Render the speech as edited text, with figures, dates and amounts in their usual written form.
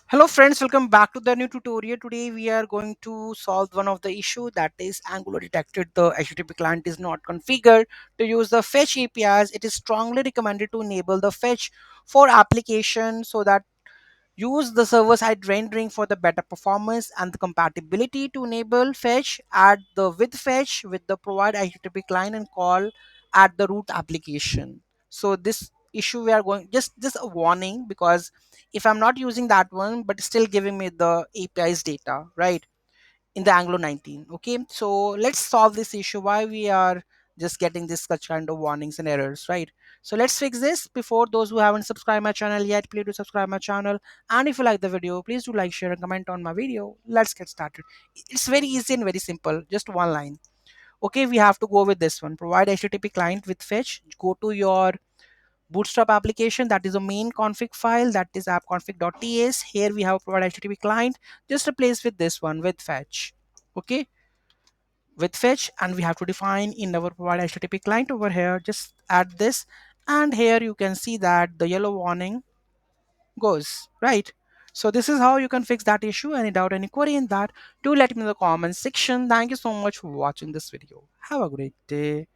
Hello friends, welcome back to the new tutorial. Today we are going to solve one of the issue, that is Angular detected the HTTP client is not configured to use the fetch APIs. It is strongly recommended to enable the fetch for application so that use the server-side rendering for the better performance and the compatibility. To enable fetch, add the withFetch with the provide HTTP client and call at the root application. So this issue we are going just a warning, because if I'm not using that one but still giving me the API's data, right, in the Anglo 19. Okay, so let's solve this issue why we are just getting this such kind of warnings and errors, right? So let's fix this. Before those who haven't subscribed my channel yet, please do subscribe my channel, and if you like the video, please do like, share and comment on my video. Let's get started. It's very easy and very simple, just one line. Okay, we have to go with this one, provide HTTP client with fetch. Go to your bootstrap application, that is a main config file, that is appconfig.ts. Here we have provide HTTP client, just replace with this one with fetch. Okay, with fetch, and we have to define in our provide HTTP client over here, just add this, and here you can see that the yellow warning goes, right? So this is how you can fix that issue. Any doubt, any query in that, do let me in the comment section. Thank you so much for watching this video. Have a great day.